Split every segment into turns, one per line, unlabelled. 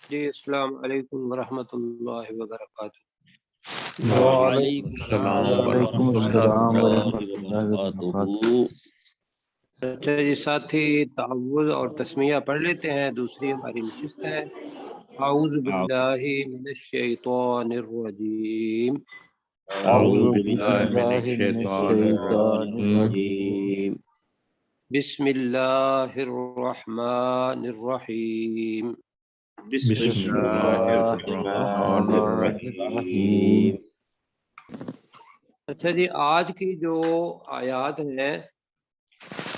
جی السلام علیکم ورحمۃ اللہ وبرکاتہ۔
وعلیکم السلام ورحمۃ اللہ وبرکاتہ۔
اچھا جی ساتھی تعوذ اور تسمیہ پڑھ لیتے ہیں، دوسری ہماری نشست ہے۔ اعوذ باللہ من الشیطان الرجیم،
اعوذ باللہ من الشیطان الرجیم،
بسم اللہ الرحمن الرحیم۔
بسم اللہ الرحمن الرحیم۔
اچھا جی آج کی جو آیات ہیں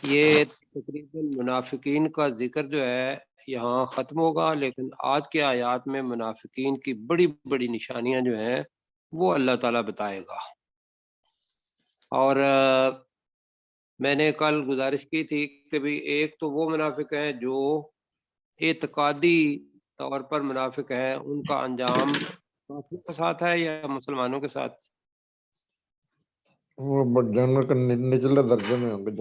یہ تقریباً منافقین کا ذکر جو ہے یہاں ختم ہوگا، لیکن آج کے آیات میں منافقین کی بڑی بڑی نشانیاں جو ہیں وہ اللہ تعالیٰ بتائے گا۔ اور میں نے کل گزارش کی تھی کہ بھی ایک تو وہ منافق ہیں جو اعتقادی طور پر منافق ہیں، ان کا انجام کافروں کے ساتھ ہے یا مسلمانوں کے ساتھ؟
وہ جنت کے نچلے درجے میں ہوں گے،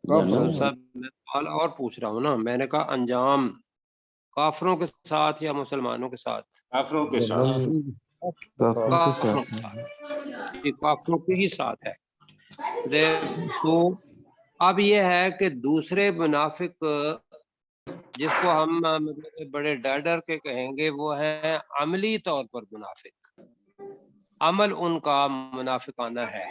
جہنم
صاحب میں سوال اور پوچھ رہا ہوں نا، میں نے کہا انجام کافروں کے ساتھ یا مسلمانوں کے ساتھ؟
کافروں کے ساتھ،
کافروں کے ساتھ، کافروں کے ہی ساتھ ہے۔ تو اب یہ ہے کہ دوسرے منافق جس کو ہم مطلب بڑے ڈر کے کہیں گے وہ ہے عملی طور پر منافق، عمل ان کا منافقانہ ہے۔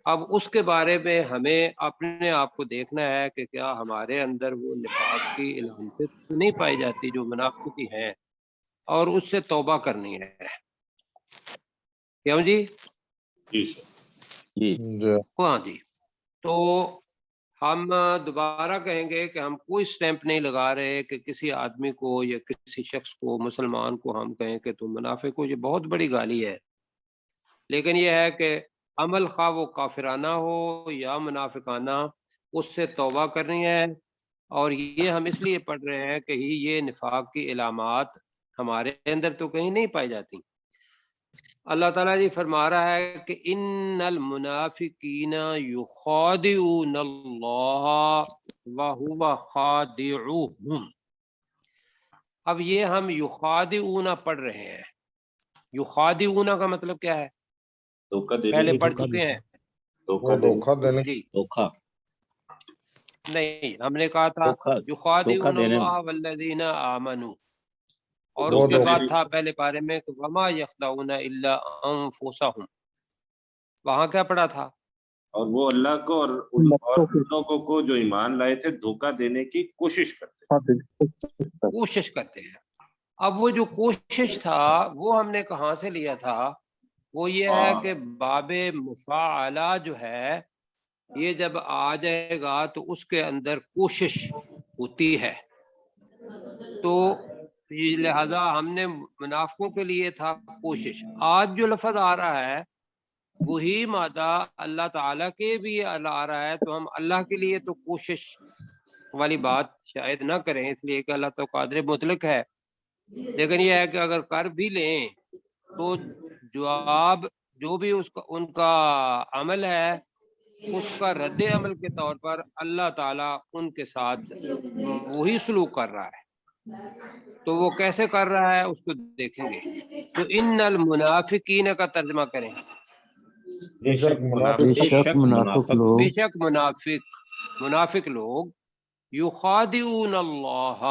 اب اس کے بارے میں ہمیں اپنے آپ کو دیکھنا ہے کہ کیا ہمارے اندر وہ نفاق کی علامتیں نہیں پائی جاتی جو منافقتی ہیں، اور اس سے توبہ کرنی ہے۔ کیوں جی؟
جی
ہاں جی، تو ہم دوبارہ کہیں گے کہ ہم کوئی سٹیمپ نہیں لگا رہے کہ کسی آدمی کو یا کسی شخص کو، مسلمان کو ہم کہیں کہ تم منافق ہو، یہ بہت بڑی گالی ہے۔ لیکن یہ ہے کہ عمل خواہ وہ کافرانہ ہو یا منافقانہ، اس سے توبہ کرنی ہے۔ اور یہ ہم اس لیے پڑھ رہے ہیں کہ یہ نفاق کی علامات ہمارے اندر تو کہیں نہیں پائی جاتی۔ اللہ تعالیٰ جی فرما رہا ہے کہ ان المنافقین یخادعون اللہ وہو خادعوہم۔ اب یہ ہم یخادعون پڑھ رہے ہیں، یخادعون کا مطلب کیا ہے؟ پہلے پڑھ چکے ہیں
دھوکہ دینے
جی، نہیں ہم نے کہا تھا یخادعون اللہ والذین آمنوا، اور اس کے بعد تھا پہلے پارے میں کہ وما یخدعون الا انفسہم، وہاں کیا پڑھا تھا؟
اور وہ اللہ کو اور ان لوگوں کو جو ایمان لائے تھے دھوکہ دینے کی کوشش کرتے
ہیں۔ اب وہ جو کوشش تھا وہ ہم نے کہاں سے لیا تھا؟ وہ یہ ہے کہ باب مفاعلہ جو ہے یہ جب آ جائے گا تو اس کے اندر کوشش ہوتی ہے، تو لہذا ہم نے منافقوں کے لیے تھا کوشش۔ آج جو لفظ آ رہا ہے وہی مادہ اللہ تعالیٰ کے بھی آ رہا ہے، تو ہم اللہ کے لیے تو کوشش والی بات شاید نہ کریں، اس لیے کہ اللہ تو قادر مطلق ہے۔ لیکن یہ ہے کہ اگر کر بھی لیں تو جواب جو بھی ان کا عمل ہے اس کا رد عمل کے طور پر اللہ تعالیٰ ان کے ساتھ وہی سلوک کر رہا ہے۔ تو وہ کیسے کر رہا ہے اس کو دیکھیں گے۔ تو ان المنافقین کا ترجمہ کریں،
بے شک
منافق لوگ یخادعون اللہ،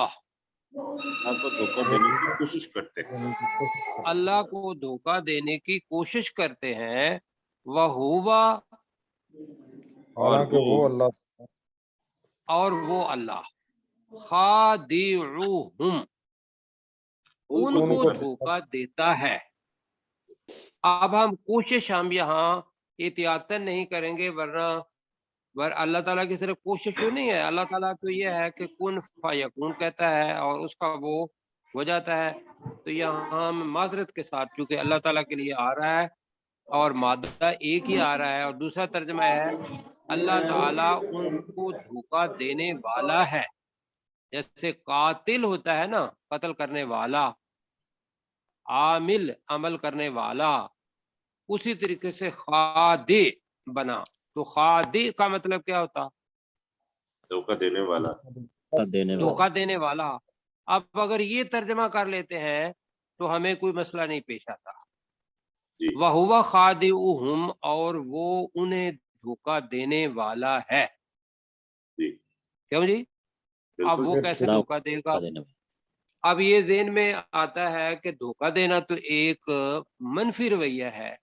آپ کو دھوکہ دینے کی کوشش کرتے ہیں،
اللہ کو دھوکہ دینے کی کوشش کرتے ہیں، وہوا،
حالانکہ وہ اللہ
اور وہ اللہ، خادعوہم، ان کو دھوکہ دیتا ہے۔ اب ہم کوشش ہم یہاں احتیاطاً نہیں کریں گے، ورنہ اللہ تعالیٰ کی صرف کوشش ہو نہیں ہے، اللہ تعالیٰ تو یہ ہے کہ کن فیکون کہتا ہے اور اس کا وہ ہو جاتا ہے۔ تو یہاں ہم معذرت کے ساتھ، چونکہ اللہ تعالیٰ کے لیے آ رہا ہے اور مادہ ایک ہی آ رہا ہے، اور دوسرا ترجمہ ہے اللہ تعالیٰ ان کو دھوکہ دینے والا ہے۔ جیسے قاتل ہوتا ہے نا، قتل کرنے والا، عامل عمل کرنے والا، اسی طریقے سے خادع بنا۔ تو خادع کا مطلب کیا ہوتا؟
دھوکہ دینے والا،
دھوکہ دینے والا۔ اب اگر یہ ترجمہ کر لیتے ہیں تو ہمیں کوئی مسئلہ نہیں پیش آتا.
جی
وَهُوَ خَادِعُهُمْ، اور وہ انہیں دھوکہ دینے والا ہے.
جی
کیوں جی؟ اب
بالکل
وہ
ٹھیک
کیسے
ٹھیک.
دھوکہ دے گا؟
دینے والا.
اب یہ ذہن میں آتا ہے کہ دھوکہ دینا تو ایک منفی رویہ ہے،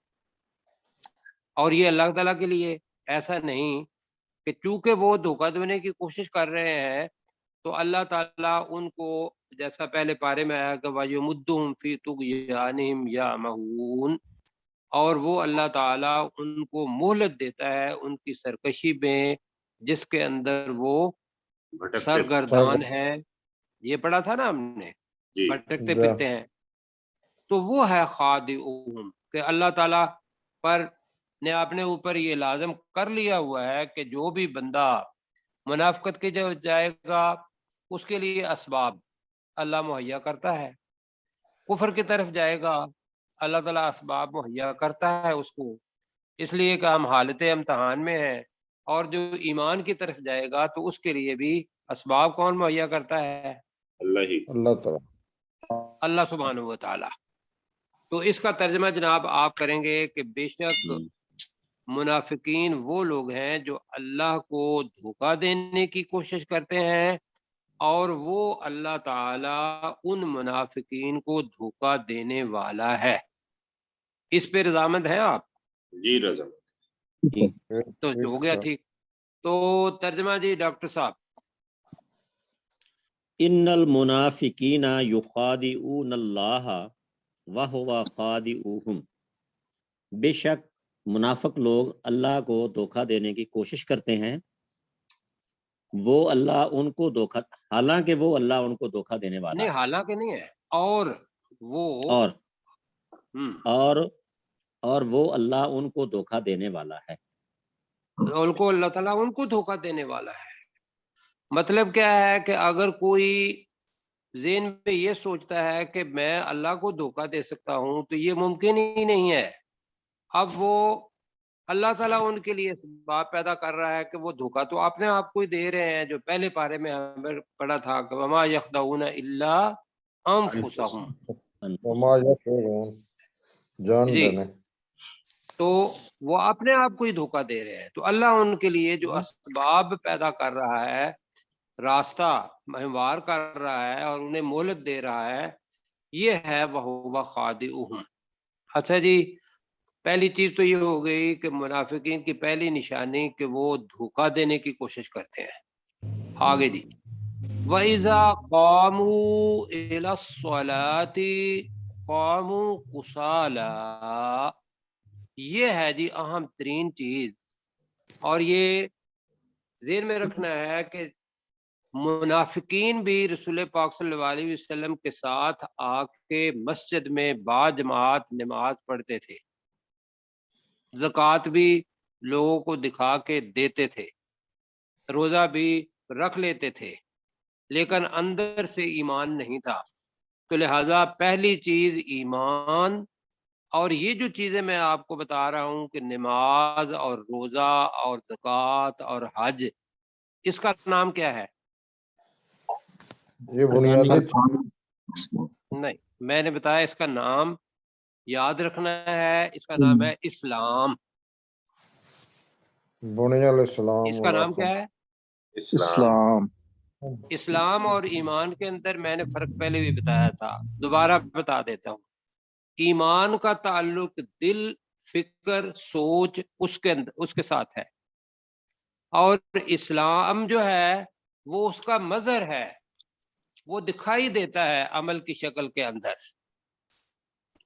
اور یہ اللہ تعالیٰ کے لیے ایسا نہیں کہ چونکہ وہ دھوکہ دینے کی کوشش کر رہے ہیں تو اللہ تعالیٰ ان کو، جیسا پہلے پارے میں آیا کہ وَيُمُدُّهُمْ فِي طُغْيَانِهِمْ يَعْمَهُونَ، اور وہ اللہ تعالیٰ ان کو مہلت دیتا ہے ان کی سرکشی میں جس کے اندر وہ
بھٹکتے
سرگردان ہے. یہ پڑھا تھا نا ہم نے،
جی
بھٹکتے
جا
پھرتے ہیں. تو وہ ہے خادعون، کہ اللہ تعالیٰ پر نے اپنے اوپر یہ لازم کر لیا ہوا ہے کہ جو بھی بندہ منافقت کے جو جائے گا اس کے لیے اسباب اللہ مہیا کرتا ہے، کفر کی طرف جائے گا اللہ تعالیٰ اسباب مہیا کرتا ہے اس کو، اس لیے کہ ہم حالت امتحان میں ہیں. اور جو ایمان کی طرف جائے گا تو اس کے لیے بھی اسباب کون مہیا کرتا ہے؟
اللہ ہی.
اللہ تعالیٰ.
اللہ سبحانہ و تعالی. تو اس کا ترجمہ جناب آپ کریں گے کہ بے شک منافقین وہ لوگ ہیں جو اللہ کو دھوکہ دینے کی کوشش کرتے ہیں، اور وہ اللہ تعالی ان منافقین کو دھوکہ دینے والا ہے. اس پہ رضامند ہیں آپ؟
جی رضا.
جی.
تو
ٹھیک
ہو گیا
ہے.
ٹھیک. تو ترجمہ جی ڈاکٹر صاحب.
ان المنافقین یخادعون اللہ وہو خادعوہم، بے شک منافق لوگ اللہ کو دھوکہ دینے کی کوشش کرتے ہیں، وہ اللہ ان کو دھوکہ، حالانکہ وہ اللہ ان کو دھوکہ دینے والا
نہیں،
ہے.
حالانکہ نہیں ہے، اور وہ
اور
ہم
اور اور وہ اللہ ان کو دھوکہ دینے والا ہے.
ان کو اللہ تعالیٰ ان کو دھوکہ دینے والا ہے. مطلب کیا ہے کہ اگر کوئی ذہن میں یہ سوچتا ہے کہ میں اللہ کو دھوکہ دے سکتا ہوں تو یہ ممکن ہی نہیں ہے. اب وہ اللہ تعالیٰ ان کے لیے بات پیدا کر رہا ہے کہ وہ دھوکہ تو اپنے آپ کو ہی دے رہے ہیں، جو پہلے پارے میں ہمیں پڑھا تھا کہ وما یخدعون الا انفسہم.
وما یشعرون، جان
جی،
لینے.
تو وہ اپنے آپ کو ہی دھوکہ دے رہے ہیں. تو اللہ ان کے لیے جو اسباب پیدا کر رہا ہے، راستہ ہموار کر رہا ہے اور انہیں مہلت دے رہا ہے، یہ ہے وَهُوَ خَادِعُهُمْ. اچھا جی، پہلی چیز تو یہ ہو گئی کہ منافقین کی پہلی نشانی کہ وہ دھوکہ دینے کی کوشش کرتے ہیں. آگے جی، وَإِذَا قَامُوا إِلَى الصَّلَاةِ قَامُوا كُسَالَىٰ. یہ ہے جی اہم ترین چیز، اور یہ ذہن میں رکھنا ہے کہ منافقین بھی رسول پاک صلی اللہ علیہ وسلم کے ساتھ آ کے مسجد میں با جماعت نماز پڑھتے تھے، زکوٰۃ بھی لوگوں کو دکھا کے دیتے تھے، روزہ بھی رکھ لیتے تھے، لیکن اندر سے ایمان نہیں تھا. تو لہٰذا پہلی چیز ایمان. اور یہ جو چیزیں میں آپ کو بتا رہا ہوں کہ نماز اور روزہ اور زکوٰۃ اور حج، اس کا نام کیا ہے؟
یہ بنیادی
نہیں، میں نے بتایا اس کا نام یاد رکھنا ہے. اس کا نام ہے اسلام.
بنی الاسلام
اس کا نام کیا ہے؟
اسلام.
اسلام اور ایمان کے اندر میں نے فرق پہلے بھی بتایا تھا، دوبارہ بتا دیتا ہوں. ایمان کا تعلق دل، فکر، سوچ اس کے ساتھ ہے، اور اسلام جو ہے وہ اس کا مظہر ہے، وہ دکھائی دیتا ہے عمل کی شکل کے اندر.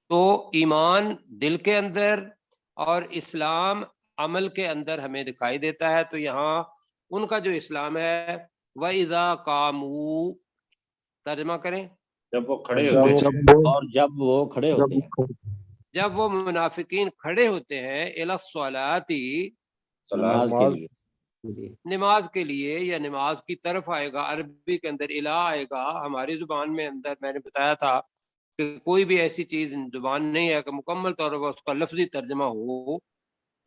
تو ایمان دل کے اندر اور اسلام عمل کے اندر ہمیں دکھائی دیتا ہے. تو یہاں ان کا جو اسلام ہے، وَإِذَا قَامُوا، ترجمہ کریں.
جب وہ کھڑے ہوتے
اور جب وہ کھڑے ہوتے ہیں،
جب وہ منافقین کھڑے ہوتے ہیں الی الصلاۃ،
نماز کے لیے.
نماز کے لیے یا نماز کی طرف آئے گا. عربی کے اندر الہ آئے گا، ہماری زبان میں اندر میں نے بتایا تھا کہ کوئی بھی ایسی چیز زبان نہیں ہے کہ مکمل طور پر اس کا لفظی ترجمہ ہو.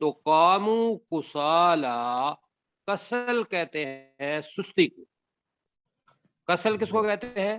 تو قاموا کسالا، کسل کہتے ہیں سستی کو. کسل کس کو کہتے ہیں؟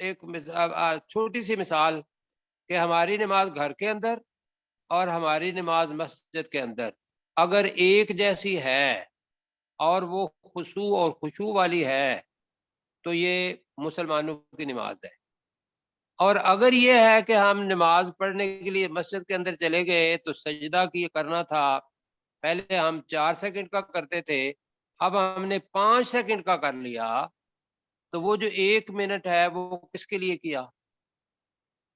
ایک چھوٹی سی مثال کہ ہماری نماز گھر کے اندر اور ہماری نماز مسجد کے اندر اگر ایک جیسی ہے اور وہ خشوع اور خشوع والی ہے تو یہ مسلمانوں کی نماز ہے، اور اگر یہ ہے کہ ہم نماز پڑھنے کے لیے مسجد کے اندر چلے گئے تو سجدہ کی کرنا تھا، پہلے ہم 4 سیکنڈ کا کرتے تھے، اب ہم نے 5 سیکنڈ کا کر لیا، تو وہ جو 1 منٹ ہے وہ کس کے لیے کیا؟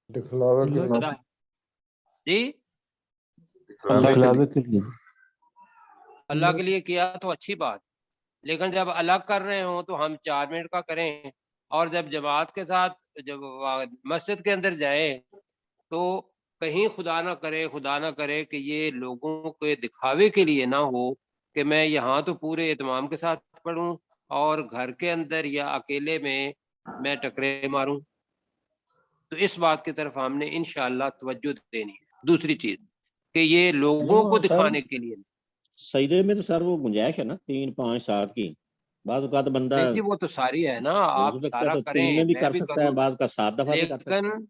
دکھلاوے کے لیے۔
بتا جی
دکھلاوے کے لیے۔
اللہ کے لیے کیا تو اچھی بات، لیکن جب الگ کر رہے ہوں تو ہم 4 منٹ کا کریں، اور جب جماعت کے ساتھ جب مسجد کے اندر جائیں تو کہیں خدا نہ کرے کہ یہ لوگوں کے دکھاوے کے لیے نہ ہو کہ میں یہاں تو پورے اہتمام کے ساتھ پڑھوں اور گھر کے اندر یا اکیلے میں ٹکرے ماروں۔ تو اس بات کی طرف ہم نے انشاءاللہ توجہ دینی ہے۔ دوسری چیز کہ یہ لوگوں کو دکھانے کے لیے،
سجدے میں تو سر وہ گنجائش ہے نا 3 5 7 کی، بعض اوقات بندہ
نہیں جی وہ تو ساری ہے نا،
ہو
آپ
سکتا ہے
سارا
تو 3
کریں
میں بھی
میں
کر
بھی
سکتا ہے،
کروں،
بعض کا 7 دفعہ بھی کر سکتا ہے۔
لیکن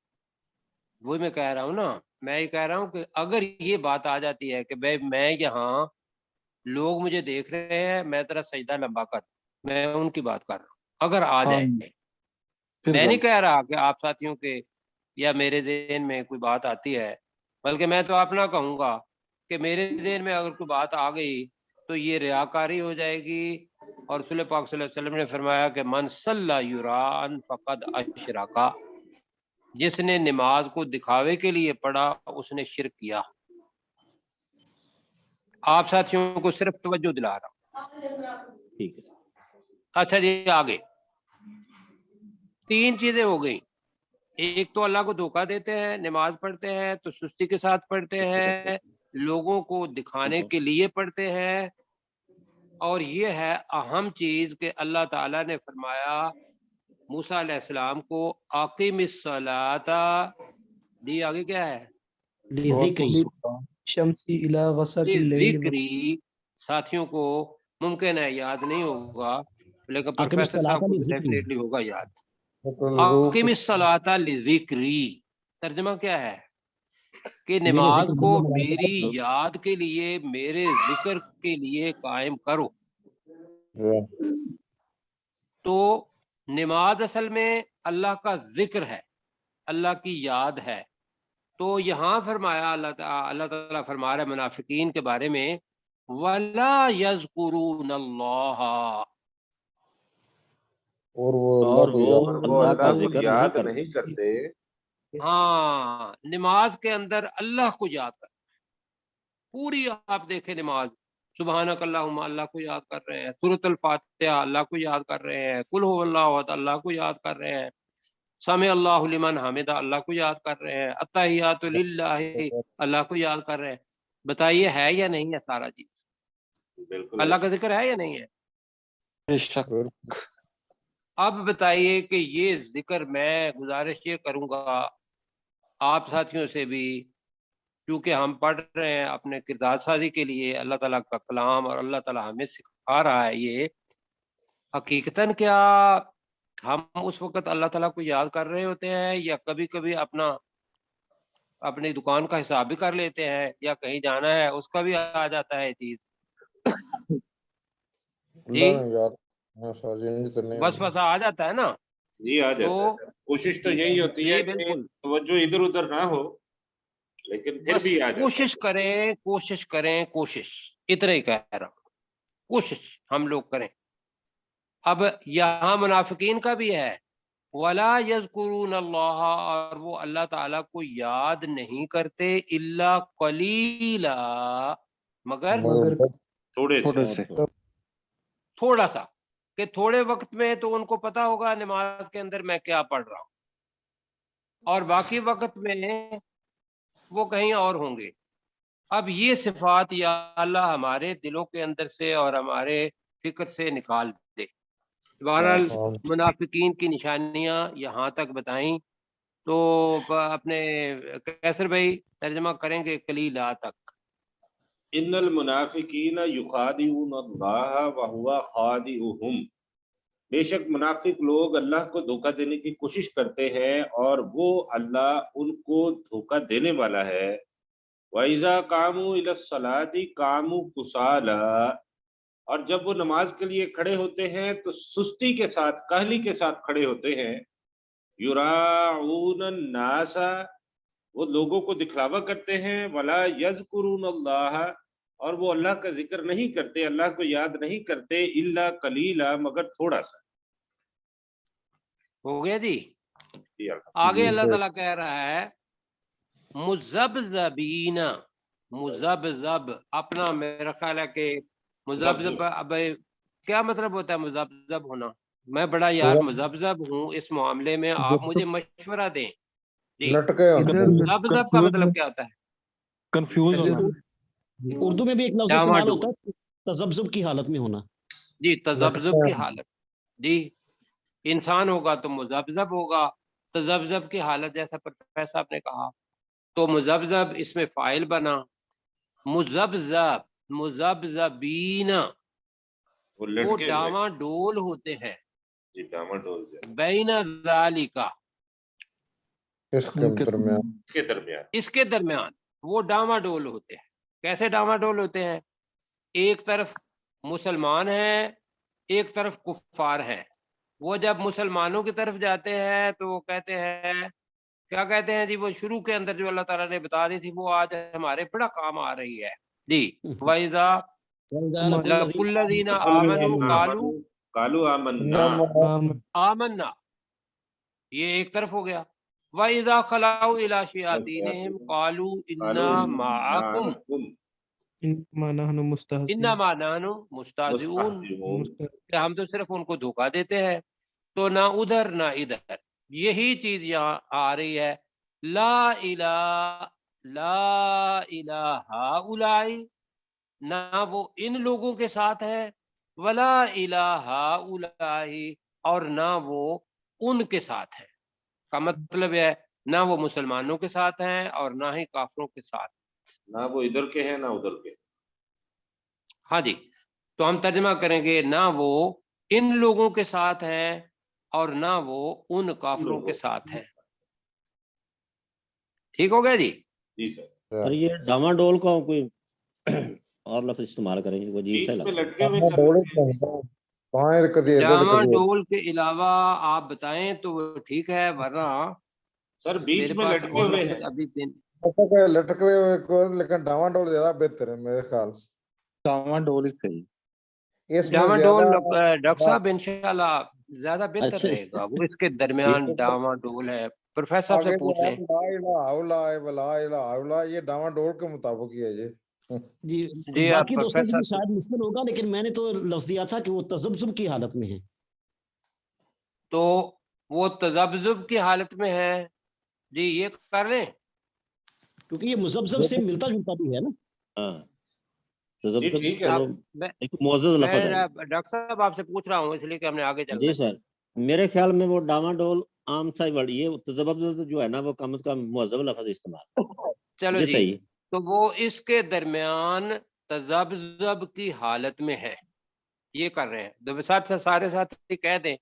وہی میں کہہ رہا ہوں نا، میں یہ کہہ رہا ہوں کہ اگر یہ بات آ جاتی ہے کہ بھائی میں یہاں لوگ مجھے دیکھ رہے ہیں، میں تیرا سجدہ لمبا کر، میں ان کی بات کر رہا ہوں، اگر آ جائے، میں نہیں کہہ رہا کہ آپ ساتھیوں کے یا میرے ذہن میں کوئی بات آتی ہے، بلکہ میں تو اپنا کہوں گا کہ میرے ذہن میں اگر کوئی بات آ گئی تو یہ ریاکاری ہو جائے گی، اور رسول پاک صلی اللہ علیہ وسلم نے فرمایا کہ من صلی یران فقد اشرکا، جس نے نماز کو دکھاوے کے لیے پڑھا اس نے شرک کیا۔ آپ ساتھیوں کو صرف توجہ دلا رہا ہوں۔
ٹھیک ہے،
اچھا جی آگے 3 چیزیں ہو گئیں، ایک تو اللہ کو دھوکہ دیتے ہیں، نماز پڑھتے ہیں تو سستی کے ساتھ پڑھتے ہیں، لوگوں کو دکھانے کے لیے پڑھتے ہیں، اور یہ ہے اہم چیز کہ اللہ تعالیٰ نے فرمایا موسیٰ علیہ السلام کو اقیم الصلاۃ، دی آگے کیا ہے؟
شمسی الی غسق اللیل،
ذکری، ساتھیوں کو ممکن ہے یاد نہیں ہوگا لیکن
اقیم
پروفیسر صاحب کو
الصلاۃ لذکری،
ڈیفینیٹلی ہوگا یاد۔
روح
اقیم الصلاۃ لذکری ترجمہ کیا ہے کہ
میرے
نماز
ذکر
کو
بندے
میری یاد کے لیے، میرے ذکر کے لیے قائم کرو۔ تو نماز اصل میں اللہ کا ذکر ہے، اللہ کی یاد ہے۔ تو یہاں فرمایا اللہ تعالیٰ فرما رہا ہے منافقین کے بارے میں وَلَا يَذْكُرُونَ اللَّهَ،
اور وہ
اور
اللہ کو
وہ
یاد
اور وہ
اللہ کا
اللہ کو
ذکر نہیں
یاد
کرتے۔
نہیں کرتے۔
ہاں نماز کے اندر اللہ کو یاد کر، پوری آپ دیکھیں نماز، سبحانک اللہم اللہ کو یاد کر رہے ہیں، سورۃ الفاتحہ اللہ کو یاد کر رہے ہیں، قل هو اللہ احد اللہ کو یاد کر رہے ہیں، سمع اللہ لمن حمدہ اللہ کو یاد کر رہے ہیں، التحیات للہ اللہ کو یاد کر رہے ہیں۔ بتائیے ہے یا نہیں ہے سارا چیز؟
بالکل
اللہ کا ذکر ہے یا نہیں ہے؟ اب بتائیے کہ یہ ذکر میں گزارش یہ کروں گا آپ ساتھیوں سے بھی، کیونکہ ہم پڑھ رہے ہیں اپنے کردار سازی کے لیے اللہ تعالیٰ کا کلام، اور اللہ تعالیٰ ہمیں سکھا رہا ہے یہ حقیقتاً کیا ہم اس وقت اللہ تعالیٰ کو یاد کر رہے ہوتے ہیں، یا کبھی کبھی اپنی دکان کا حساب بھی کر لیتے ہیں، یا کہیں جانا ہے اس کا بھی آ جاتا ہے چیز؟
اللہ نے یاد نہیں کرنے
بس آ جاتا ہے نا؟
جی آ
تو
جاتا ہے۔ کوشش تو
جی
یہی ہوتی ہے
جی
کہ
بالکل،
توجہ ادھر ادھر نہ ہو، لیکن پھر
بس
بھی آ جاتا
کوشش کریں کوشش، اتنا ہی کہہ رہا ہوں، کوشش ہم لوگ کریں۔ اب یہاں منافقین کا بھی ہے وَلَا يَذْكُرُونَ اللَّهَ، اور وہ اللہ تعالیٰ کو یاد نہیں کرتے الا قلیلا، مگر
تھوڑے سے۔
تھوڑا سا، کہ تھوڑے وقت میں تو ان کو پتا ہوگا نماز کے اندر میں کیا پڑھ رہا ہوں، اور باقی وقت میں وہ کہیں اور ہوں گے۔ اب یہ صفات یا اللہ ہمارے دلوں کے اندر سے اور ہمارے فکر سے نکال دے۔ بہرحال منافقین کی نشانیاں یہاں تک بتائیں، تو اپنے کیسر بھائی ترجمہ کریں گے قلیلا تک۔
ان المنافقین یخادعون اللہ وهو خادعهم، بے شک منافق لوگ اللہ کو دھوکہ دینے کی کوشش کرتے ہیں اور وہ اللہ ان کو دھوکہ دینے والا ہے۔ وَإِذَا قَامُوا إِلَى الصَّلَاةِ قَامُوا كُسَالَىٰ، اور جب وہ نماز کے لیے کھڑے ہوتے ہیں تو سستی کے ساتھ، کاہلی کے ساتھ کھڑے ہوتے ہیں۔ یراعون الناس، وہ لوگوں کو دکھلاوا کرتے ہیں۔ ولا یذکرون اللہ، اور وہ اللہ کا ذکر نہیں کرتے، اللہ کو یاد نہیں کرتے۔ الا قلیلا، مگر تھوڑا سا۔
ہو گیا جی۔ آگے اللہ تعالیٰ کہہ رہا ہے مذبذبین، مذبذب، اپنا میرا خیال ہے کہ مذبذب، اب کیا مطلب ہوتا ہے مذبذب ہونا؟ میں بڑا یار مذبذب ہوں اس معاملے میں، آپ مجھے مشورہ دیں جی۔
لٹکے
مذبذب کا مطلب کیا ہوتا ہے؟
کنفیوز ہونا۔
اردو میں بھی ایک لفظ استعمال ہوتا ہے تذبذب کی حالت میں ہونا
جی، تذبذب کی حالت جی۔ انسان ہوگا تو مذبذب ہوگا، تذبذب کی حالت جیسا پروفیسر صاحب نے کہا، تو مذبذب اس میں فاعل بنا، مذبذب، مذبذبین، وہ ڈاواں ڈول ہوتے ہیں، بین ذالکا،
اس کے
درمیان وہ ڈاواں ڈول ہوتے ہیں۔ کیسے ڈاواں ڈول ہوتے ہیں؟ ایک طرف مسلمان ہیں، ایک طرف کفار ہیں۔ وہ جب مسلمانوں کی طرف جاتے ہیں تو وہ کہتے ہیں، کیا کہتے ہیں جی؟ وہ شروع کے اندر جو اللہ تعالیٰ نے بتا دی تھی وہ آج ہمارے بڑا کام آ رہی ہے جی۔ وَإِذَا لَقُوا الَّذِينَ آمَنُوا قَالُوا آمَنَّا، یہ ایک طرف ہو گیا۔ وَإِذَا خَلَوْا إِلَىٰ شَيَاطِینِهِمْ قَالُوا إِنَّا مَعَكُمْ إِنَّمَا نَحْنُ مُسْتَهْزِئُونَ، کہ ہم تو صرف ان کو دھوکہ دیتے ہیں۔ تو نہ ادھر نہ ادھر، یہی چیز یہاں آ رہی ہے۔ لا الہ ہؤلاء، نہ وہ ان لوگوں کے ساتھ ہے، ولا الہ ہؤلاء، اور نہ وہ ان کے ساتھ ہے۔ کا مطلب ہے نہ وہ مسلمانوں کے ساتھ ہیں اور نہ ہی کافروں کے ساتھ،
نہ وہ ادھر کے ہیں نہ ادھر کے۔
ہاں جی، تو ہم ترجمہ کریں گے نہ وہ ان لوگوں کے ساتھ ہیں اور نہ وہ ان کافروں کے ساتھ ہیں۔ ٹھیک ہو گیا جی؟
جی سر۔
اور یہ ڈاما ڈول کا کوئی اور لفظ استعمال کریں گے، وہ عجیب سا لگا۔
ڈاما ڈول کے علاوہ آپ بتائیں تو وہ ٹھیک ہے، ورنہ
سر بیچ میں لٹکے ہوئے ہیں،
ابھی
لٹکے ہوئے کو، لیکن ڈاما ڈول زیادہ بہتر ہے میرے خیال سے۔
ڈاما ڈول ہی صحیح۔
ڈاما ڈول ڈاکٹر صاحب انشاءاللہ زیادہ بہتر رہے گا، وہ اس کے درمیان ڈاما ڈول ہے۔ پروفیسر سے پوچھ لیں۔
یہ ڈاما ڈول کے مطابق ہی ہے
جی۔ باقی تو اس میں بھی شاید مشکل ہوگا، لیکن میں نے تو لفظ دیا تھا کہ وہ تذبذب کی حالت میں ہے،
تو وہ تذبذب کی حالت میں ہے جی، یہ کر لیں
کیونکہ یہ مذبذب سے ملتا جلتا بھی ہے نا۔
ڈاکٹر صاحب آپ سے پوچھ رہا ہوں اس لیے کہ ہم نے آگے چلنا
جی سر، میرے خیال میں وہ ڈاما ڈول عام سا ورڈ، یہ تذبذب جو ہے نا وہ کم از کم مہذب لفظ استعمال۔
چلو جی، تو وہ اس کے درمیان تذبذب کی حالت میں ہے، یہ کر رہے ہیں۔ ساتھ سارے ساتھ کہہ دیں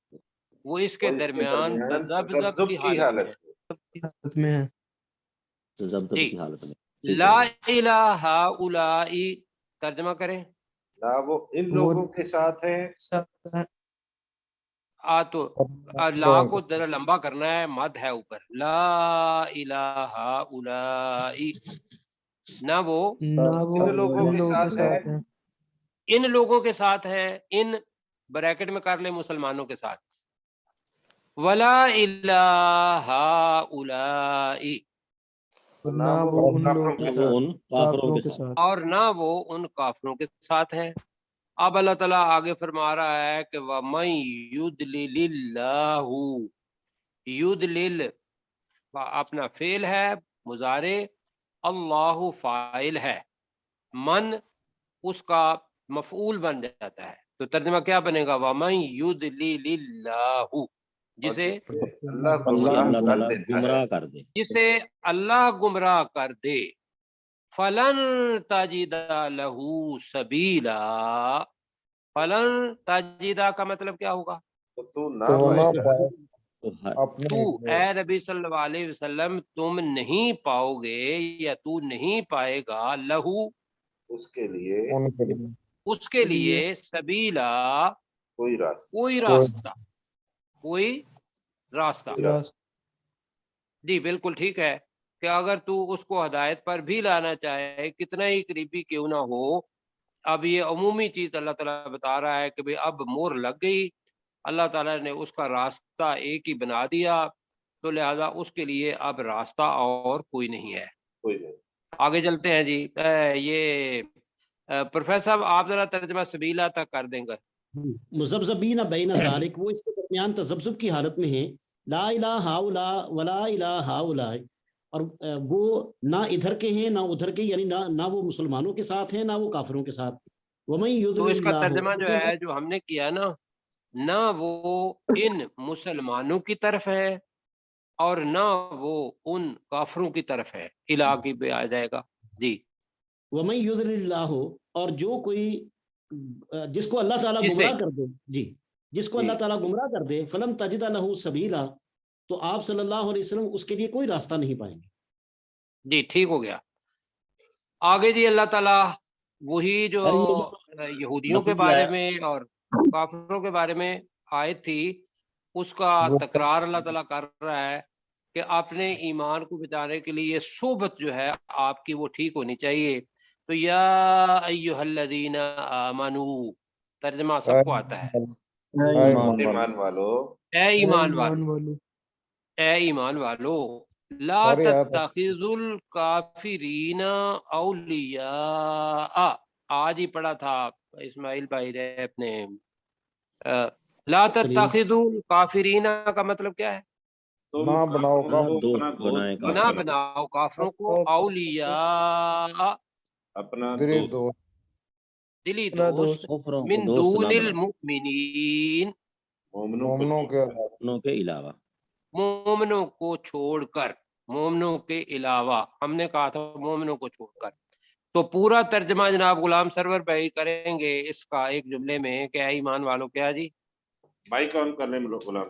وہ اس کے درمیان تذبذب کی حالت میں ہے۔ لا الہ ہؤلاء، ترجمہ کریں۔
نہ وہ ان لوگوں کے ساتھ ہیں،
تو لا کو ذرا لمبا کرنا ہے، مد ہے اوپر۔ لا الہ ہؤلاء، نہ وہ
ان لوگوں کے ساتھ ہیں،
ان لوگوں کے ساتھ ہیں، ان بریکٹ میں کر لیں مسلمانوں کے ساتھ۔ ولا الہ ہؤلاء، اور نہ وہ ان کافروں کے ساتھ ہیں۔ اب اللہ تعالیٰ آگے فرما رہا ہے کہ وَمَن يُضْلِلِ اللَّهُ، یُضْلِل اپنا فعل ہے مضارع، اللہ فاعل ہے، من اس کا مفعول بن جاتا ہے، تو ترجمہ کیا بنے گا؟ وَمَن يُضْلِلِ اللَّهُ، جسے
اللہ گمراہ کر دے،
جسے اللہ گمراہ کر دے، فلن تجد لہ سبیلا، فلن تجدہ کا مطلب کیا ہوگا؟
تو نہ
تو نہ
پائے گا
پائے
تو
اپنے
تو اے نبی صلی اللہ علیہ وسلم تم نہیں پاؤ گے یا تو نہیں پائے گا لہو
اس کے لیے
ان کے لیے
اس کے لیے سبیلا
کوئی راستہ
کوئی راستہ کوئی راستہ
راست
جی بالکل ٹھیک ہے کہ اگر تو اس کو ہدایت پر بھی لانا چاہے کتنا ہی قریبی کیوں نہ ہو، اب یہ عمومی چیز اللہ تعالیٰ بتا رہا ہے کہ بھئی اب مور لگ گئی، اللہ تعالیٰ نے اس کا راستہ ایک ہی بنا دیا، تو لہذا اس کے لیے اب راستہ اور کوئی نہیں ہے۔
کوئی نہیں۔
آگے چلتے ہیں جی۔ یہ پروفیسر صاحب آپ ذرا ترجمہ سبیلا تک کر دیں گے۔
مذبذبین بین ذالک، وہ اس کے درمیان تذبذب کی حالت میں ہیں، لا الہ ہاؤلا ولا الہ ہاؤلا، اور وہ نہ ادھر کے ہیں نہ ادھر کے، یعنی نہ وہ مسلمانوں کے ساتھ ہیں نہ وہ کافروں کے ساتھ۔ ومن
تو
یضلل
اس کا
اللہ،
ترجمہ جو ہے جو ہم نے کیا نا، نہ وہ ان مسلمانوں کی طرف ہے اور نہ وہ ان کافروں کی طرف ہے، علاقے پہ آ جائے گا جی۔
ومن یضلل اللہ، اور جو کوئی جس کو اللہ تعالیٰ
جسے
گمراہ کر دے، جی جس کو
جی۔
اللہ تعالیٰ گمراہ کر دے، فلم تجد لہ سبیلا، تو آپ صلی اللہ علیہ وسلم اس کے لیے کوئی راستہ نہیں پائیں گے۔
جی ٹھیک ہو گیا۔ آگے جی اللہ تعالیٰ وہی جو
اور یہ
یہودیوں کے
لفظ جو
بارے
ہے
میں اور کافروں کے بارے میں آیت تھی، اس کا
وہ
تکرار اللہ تعالیٰ کر رہا ہے کہ اپنے ایمان کو بچانے کے لیے صحبت جو ہے آپ کی وہ ٹھیک ہونی چاہیے۔ تو یا ایھا الذین آمنو، ترجمہ سب کو آتا ہے،
ایمان والو،
اے ایمان والو،
والو
اے ایمان والو، لا
سوری
تتخذوا الکافرین اولیاء، آج ہی پڑھا تھا اسماعیل بھائی نے اپنے لا تتخذوا الکافرین کا مطلب کیا ہے؟
تم
نہ بناؤ
کافروں کو
دوست
اپنا
بنائے
دوست مت
نہ
بناؤ،
بناؤ کافروں کو اولیاء،
اپنا
دلی
دوست۔
دو
دلی
اپنا
دوست،
کفروں کو
من
دوست
دون
نہ بنائے
المؤمنین،
مومنوں کو
مومنوں کے
اپنوں کے علاوہ۔
مومنوں کو چھوڑ کر، مومنوں کے علاوہ، ہم نے کہا تھا مومنوں کو چھوڑ کر۔ تو پورا ترجمہ جناب غلام سرور بھائی کریں گے اس کا ایک جملے میں کہ اے ایمان والو، کیا جی؟
بھائی کون کرنے میں غلام؟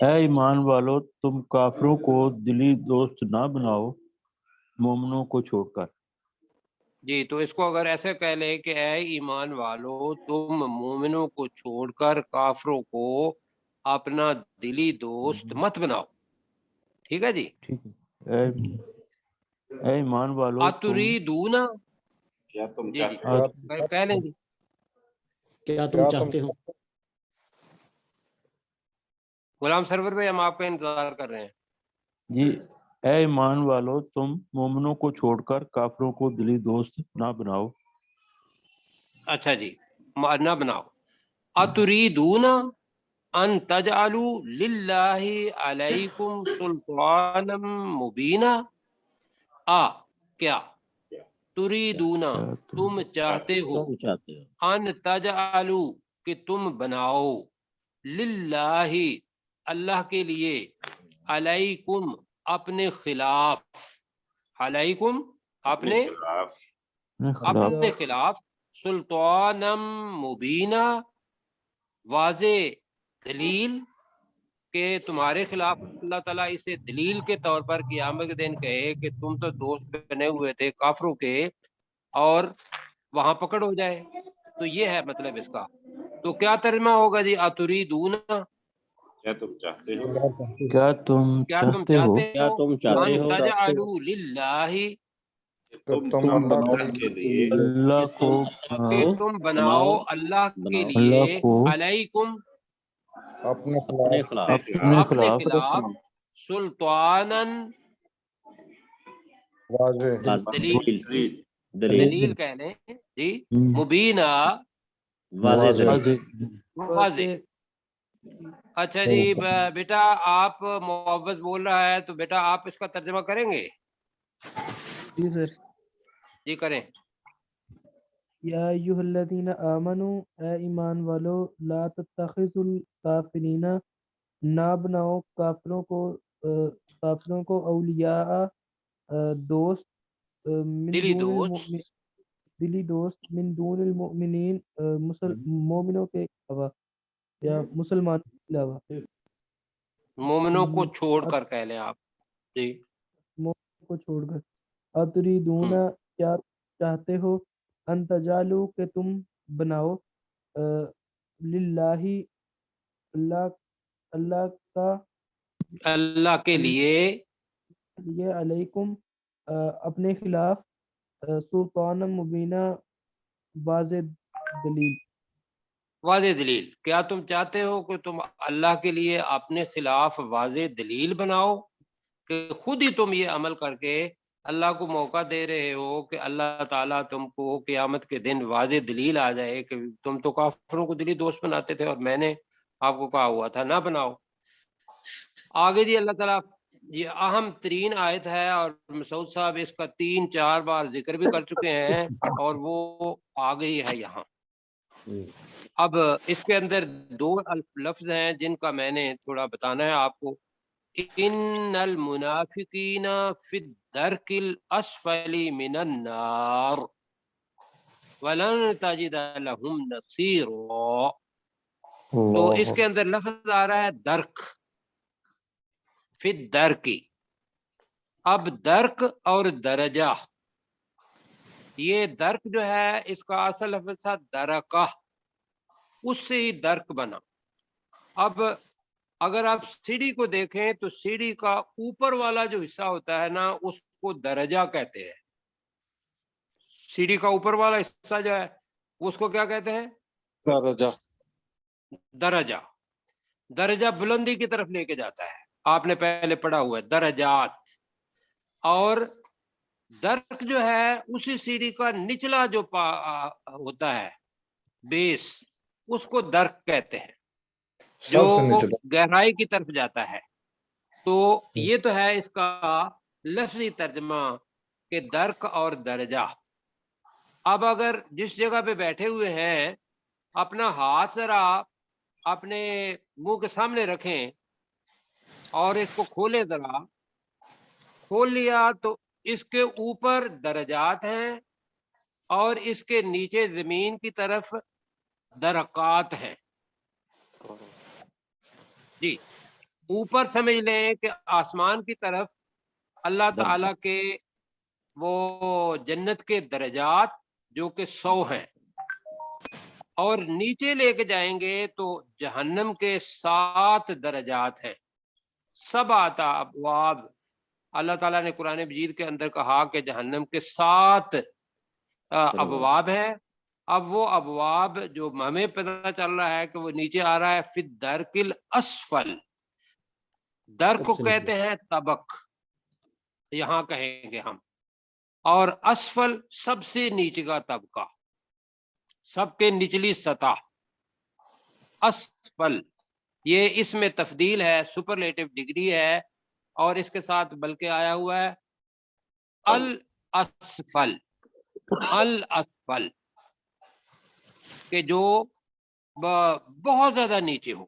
اے ایمان والو، تم کافروں کو دلی دوست نہ بناؤ مومنوں کو چھوڑ کر۔
جی تو اس کو اگر ایسے کہہ لیں کہ اے ایمان والو، تم مومنوں کو چھوڑ کر کافروں کو اپنا دلی دوست مت بناؤ، ٹھیک ہے جی۔
ٹھیک ہے، اے ایمان والو، تم
اتریدون،
کیا تم
جی جی
چاہتے
کہہ لیں جی۔
کیا تم چاہتے ہو؟
غلام سرور بھائی ہم آپ کا انتظار کر رہے ہیں۔
جی، اے ایمان والو، تم مومنوں کو چھوڑ کر کافروں کو دلی دوست نہ بناؤ۔
اچھا جی، نہ بناؤ۔ اتریدون ان تجعلوا للہ علیکم سلطانا مبینا، کیا تریدون تم چاہتے ہو،
تم چاہتے ہو
ان تجعلوا کہ تم بناؤ، للہ اللہ کے لیے، علیکم اپنے خلاف، علیکم اپنے اپنے خلاف، سلطانا مبینہ واضح دلیل، کہ تمہارے خلاف اللہ تعالیٰ اسے دلیل کے طور پر قیامت کے دن کہے کہ تم تو دوست بنے ہوئے تھے کافروں کے، اور وہاں پکڑ ہو جائے، تو یہ ہے مطلب اس کا۔ تو کیا ترجمہ ہوگا جی؟ اتریدون،
کیا تم چاہتے ہو؟
کیا تم
کیا تم
چاہتے ہو؟
چاہتے
کیا
ہو
تم چاہتے
ان
ہو
تجعلوا للہ،
کہ
کہ
تم
تم اللہ
اللہ کے لیے
اللہ
کہ
کو
تم کہ تم بناؤ اللہ کے
بناؤ
لیے،
اللہ کو
علیکم
اپنے
اپنے
خلاف
خلاف
اپنے خلاف، سلطانن
واضح
دلیل،
دلیل
دلیل کہہ لیں جی، مبینہ
واضح
واضح
دلیل۔
واضح۔ اچھا جی بیٹا آپ معوض بول رہا ہے تو بیٹا آپ اس کا ترجمہ کریں گے؟
جی سر۔
جی کریں۔
یا ایھا الذین آمنوا، اے ایمان والو، لا تتخذوا الکافرین، نہ بناؤ کافروں کو اولیاء دوست، من
دلی
دون
دوست،
دلی دوست، من دون المؤمنین مومنوں کے علاوہ، یا مسلمان کے علاوہ
مومنوں کو چھوڑ کر کہہ لیں آپ جی
مومن کو چھوڑ کر اتریدون کیا چاہتے ہو ان تجالو کہ تم بناؤ للہ اللہ اللہ کا
اللہ کے لیے
لیے علیکم اپنے خلاف سلطان مبینہ واضح دلیل
واضح دلیل کیا تم چاہتے ہو کہ تم اللہ کے لیے اپنے خلاف واضح دلیل بناؤ کہ خود ہی تم یہ عمل کر کے اللہ کو موقع دے رہے ہو کہ اللہ تعالیٰ تم کو قیامت کے دن واضح دلیل آ جائے کہ تم تو کافروں کو دلی دوست بناتے تھے اور میں نے آپ کو کہا ہوا تھا نہ بناؤ. آگے جی اللہ تعالیٰ یہ اہم ترین آیت ہے اور مسعود صاحب اس کا 3-4 بار ذکر بھی کر چکے ہیں اور وہ آ گئی ہے یہاں. اب اس کے اندر 2 لفظ ہیں جن کا میں نے تھوڑا بتانا ہے آپ کو. ان المنافقین فی الدرک الاسفل من النار ولن تجد لهم نصیرا. تو اس کے اندر لفظ آ رہا ہے درک، فی الدرکی. اب درک اور درجہ، یہ درک جو ہے اس کا اصل لفظ تھا درکہ، اس سے ہی درک بنا. اب اگر آپ سیڑھی کو دیکھیں تو سیڑھی کا اوپر والا جو حصہ ہوتا ہے نا اس کو درجہ کہتے ہیں. سیڑھی کا اوپر والا حصہ جو ہے اس کو کیا کہتے ہیں؟
درجہ.
درجہ. درجہ بلندی کی طرف لے کے جاتا ہے، آپ نے پہلے پڑھا ہوا ہے درجات. اور درک جو ہے اسی سیڑھی کا نچلا جو ہوتا ہے بیس، اس کو درک کہتے ہیں جو گہرائی کی طرف جاتا ہے. تو یہ تو ہے اس کا لفظی ترجمہ کہ درک اور درجہ. اب اگر جس جگہ پہ بیٹھے ہوئے ہیں اپنا ہاتھ ذرا اپنے منہ کے سامنے رکھیں اور اس کو کھولیں، ذرا کھول لیا تو اس کے اوپر درجات ہیں اور اس کے نیچے زمین کی طرف درکات ہیں. جی اوپر سمجھ لیں کہ آسمان کی طرف اللہ تعالیٰ کے وہ جنت کے درجات جو کہ 100 ہیں، اور نیچے لے کے جائیں گے تو جہنم کے 7 درجات ہیں. 7 ابواب اللہ تعالیٰ نے قرآن مجید کے اندر کہا کہ جہنم کے 7 ابواب ہیں. اب وہ ابواب جو ہمیں پتہ چل رہا ہے کہ وہ نیچے آ رہا ہے فی الدرک الاسفل. درک کو کہتے ہیں طبق، یہاں کہیں گے ہم، اور اسفل سب سے نیچے کا طبقہ، سب کے نچلی سطح. اسفل یہ اس میں تفضیل ہے، سپرلیٹو ڈگری ہے، اور اس کے ساتھ بلکہ آیا ہوا ہے الاسفل. الاسفل کہ جو بہت زیادہ نیچے ہو.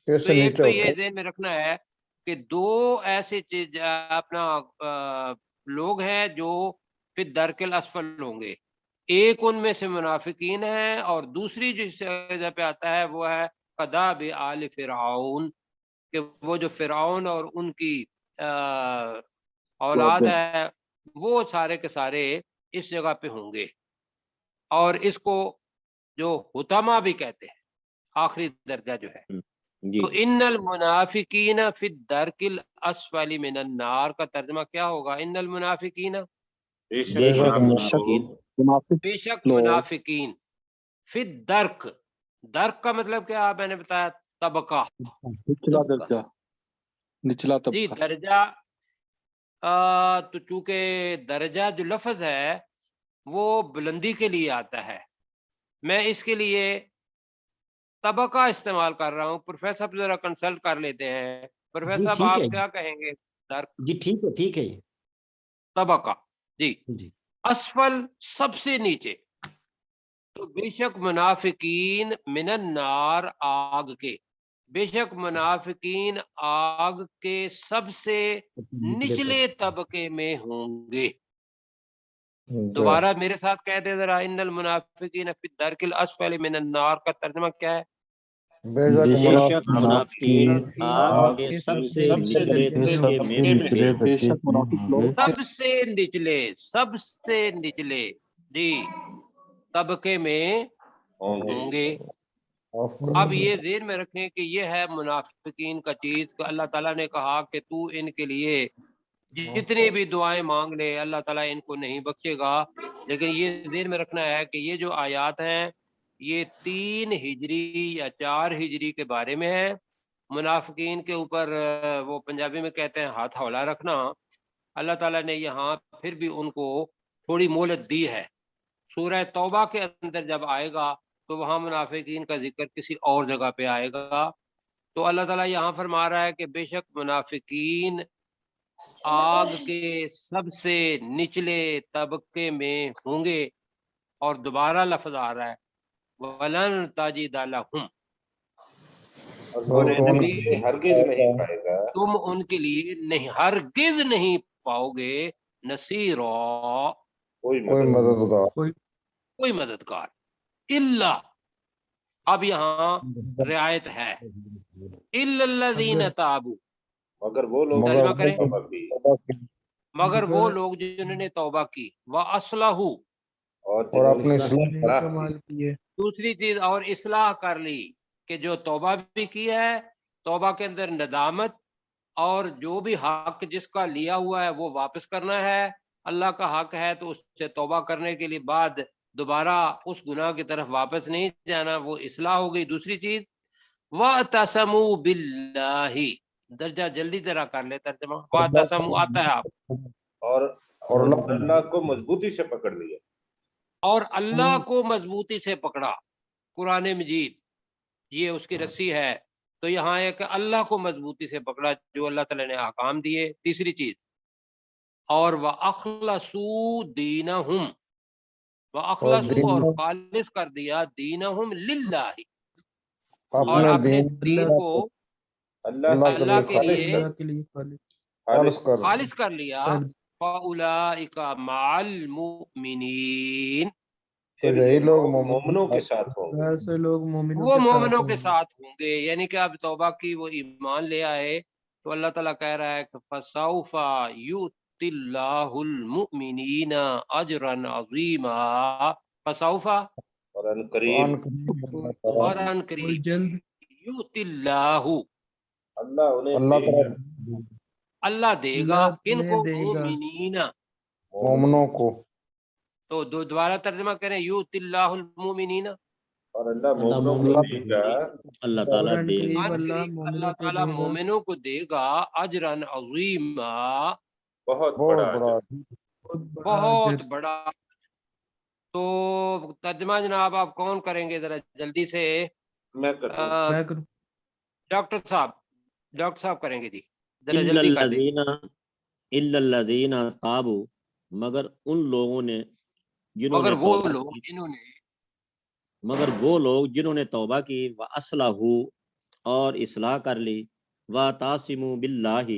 تو ایک تو یہ ذہن میں رکھنا ہے کہ 2 ایسے چیز اپنا لوگ ہیں جو فی الدرک الاسفل ہوں گے. ایک ان میں سے منافقین ہیں اور دوسری جس جگہ پہ آتا ہے وہ ہے کذاب آل فرعون، کہ وہ جو فرعون اور ان کی اولاد ہے وہ سارے کے سارے اس جگہ پہ ہوں گے. اور اس کو جو حطمہ بھی کہتے ہیں، آخری درجہ جو ہے. تو ان المنافقین فی الدرک الاسفل من النار کا ترجمہ کیا ہوگا؟ ان المنافقین بے شک منافقین فی الدرک. درک کا مطلب کیا میں نے بتایا؟ طبقہ، نچلا طبقہ. جی درجہ تو چونکہ درجہ جو لفظ ہے وہ بلندی کے لیے آتا ہے، میں اس کے لیے طبقہ استعمال کر رہا ہوں. پروفیسر صاحب ذرا کنسلٹ کر لیتے ہیں. پروفیسر صاحب آپ کیا کہیں گے؟
جی ٹھیک ہے.
طبقہ جی اسفل سب سے نیچے. تو بے شک منافقین من النار آگ کے، بے شک منافقین آگ کے سب سے نچلے طبقے میں ہوں گے. دوبارہ میرے ساتھ کہہ دے ذرا، ان المنافقین فی الدرک الاسفل من النار کا ترجمہ کیا ہے؟
بے شک
بے
منافقین
شک
آگ کے
کے
سب
سب
سے
سے
نچلے
نچلے
طبقے
سب
میں
سے
ہوں گے۔
نچلے درجے میں ہوں گے۔
سب سے نچلے، سب سے نچلے جی طبقے میں ہوں گے۔ اب یہ ذہن میں رکھیں کہ یہ ہے منافقین کا چیز کہ اللہ تعالیٰ نے کہا کہ تو ان کے لیے جتنی بھی دعائیں مانگ لے اللہ تعالیٰ ان کو نہیں بخشے گا، لیکن یہ ذہن میں رکھنا ہے کہ یہ جو آیات ہیں یہ 3 ہجری یا 4 ہجری کے بارے میں ہے۔ منافقین کے اوپر وہ پنجابی میں کہتے ہیں ہاتھ ہولا رکھنا، اللہ تعالیٰ نے یہاں پھر بھی ان کو تھوڑی مہلت دی ہے۔ سورہ توبہ کے اندر جب آئے گا تو وہاں منافقین کا ذکر کسی اور جگہ پہ آئے گا۔ تو اللہ تعالیٰ یہاں فرما رہا ہے کہ بے شک منافقین آگ کے سب سے نچلے طبقے میں ہوں گے، اور دوبارہ لفظ آ رہا ہے وَلَن تَجِدَ لَهُمْ،
اور ہرگز نہیں پائے گا
تم ان کے لیے نہیں ہرگز نہیں پاؤ گے نصیرا،
کوئی
کوئی مددگار۔
کوئی مددگار الا، اب یہاں رعایت ہے الا الذین تابوا،
مگر وہ لوگ
ترجمہ کریں
توبہ کی
مگر وہ لوگ جنہوں نے توبہ کی وَأَصْلَحُوا،
اور
اور
جنہوں
اپنے
نے
اصلاح
کمال کیے۔
دوسری چیز اور اصلاح کر لی کہ جو توبہ بھی کی ہے، توبہ کے اندر ندامت اور جو بھی حق جس کا لیا ہوا ہے وہ واپس کرنا ہے، اللہ کا حق ہے تو اس سے توبہ کرنے کے لیے بعد دوبارہ اس گناہ کی طرف واپس نہیں جانا، وہ اصلاح ہو گئی۔ دوسری چیز وَاعْتَصَمُوا بِاللَّهِ، درجہ جلدی ذرا کر لے ترجمہ، وَاعْتَصَمُوا آتا ہے آپ،
اور
اور
اللہ کو مضبوطی سے پکڑ لیا۔
اور اللہ کو مضبوطی سے پکڑا، قرآن مجید یہ اس کی رسی ہے، تو یہاں ہے کہ اللہ کو مضبوطی سے پکڑا جو اللہ تعالیٰ نے احکام دیے۔ تیسری چیز اور وَأَخْلَصُوا دِينَهُمْ، وَأَخْلَصُوا اور خالص کر دیا دِينَهُمْ لِلَّهِ، اور اپنے دین کو اللہ کے لیے خالص کر لیا۔ فَأُولَئِكَ مَعَ الْمُؤْمِنِينَ،
تو یہی لوگ
مومنوں کے ساتھ ہوں گے۔
ایسے لوگ
وہ مومنوں کے ساتھ ہوں گے، یعنی کہ اب توبہ کی وہ ایمان لے آئے تو اللہ تعالیٰ کہہ رہا ہے کہ فَسَوْفَ يُؤْتِ اللَّهُ الْمُؤْمِنِينَ أَجْرًا عَظِيمًا، فَسَوْفَ
اور ان قریب
اور ان قریب یؤتی اللہ،
اللہ انہیں
اللہ
دے گا،
تعالیٰ
اللہ دے گا
اللہ
کن
تمہیں
کو؟
دے گا۔
مومنین،
مومنوں کو۔
تو دوبارہ ترجمہ کریں یؤتی اللہ المومنین،
اور اللہ مومنوں کو دے گا
اللہ تعالیٰ
اور
دے
قریب
عن
اللہ
قریب
مومنوں
اللہ
کو
تعالیٰ
دے گا
مومنوں کو دے گا اجرن عظیما،
بہت
بہت
بڑا
بڑا
اجر۔
بہت بڑا
بہت
اجر۔
بڑا۔ تو ترجمہ جناب آپ کون کریں گے ذرا جلدی سے؟
میں کرتا ہوں۔
میں کروں؟
ڈاکٹر صاحب کریں گے جی، ذرا
الا
جلدی کر دیں۔
الذین تابوا، مگر ان لوگوں نے جنہوں
مگر
نے
وہ
توبہ
لوگ
کی،
جنہوں نے
مگر وہ لوگ جنہوں نے توبہ کی، وَأَصْلَحُوا اور اصلاح کر لی، وَتَعْصِمُوا بِاللَّهِ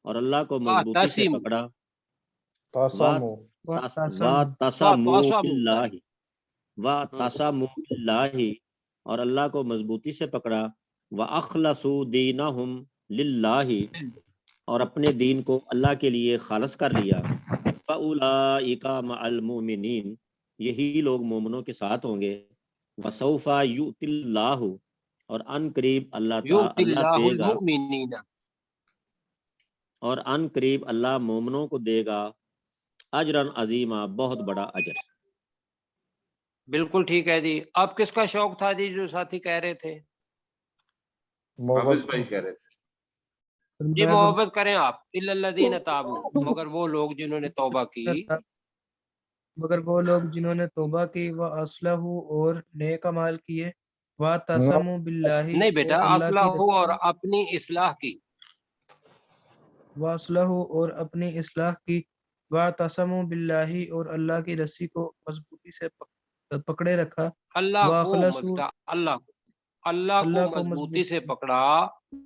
اور اللہ کو مضبوطی سے
تاسیم
پکڑا،
تاسمو
وَتَعْصَمُوا بِاللَّهِ
ہوں،
وَتَعْصَمُوا بِاللَّهِ اور اللہ کو مضبوطی سے پکڑا، وَأَخْلَصُوا دِينَهُمْ لِلَّهِ اور اپنے دین کو اللہ کے لیے خالص کر لیا، فَأُولَئِكَ مَعَ الْمُؤْمِنِينَ یہی لوگ مومنوں کے ساتھ ہوں گے، وَسَوْفَ يُؤْتِ اللَّهُ اور ان قریب
یؤتی
اللہ
اللہ
دے گا،
المؤمنین،
اور ان قریب اللہ مومنوں کو دے گا اجرن عظیمہ بہت بڑا اجر۔
بالکل ٹھیک ہے جی۔ اب کس کا شوق تھا جی جو ساتھی کہہ رہے تھے؟
حافظ بھائی کہہ رہے تھے۔
جی محبت کریں آپ، الا الذین تابوا مگر وہ لوگ جنہوں نے توبہ کی،
مگر وہ لوگ جنہوں نے توبہ کی، وَأَصْلَحُوا اور نیک اعمال کیے، وَاعْتَصَمُوا بِاللَّهِ
نہیں بیٹا
اور اللہ
اصلاح
کی
ہو اور اپنی اصلاح کی،
وَأَصْلَحُوا اور اپنی اصلاح کی، وَاعْتَصَمُوا بِاللَّهِ اور اللہ کی رسی کو مضبوطی سے پکڑے رکھا،
اللہ کو
وَأَخْلَصُوا
اللہ کو مضبوطی سے پکڑا،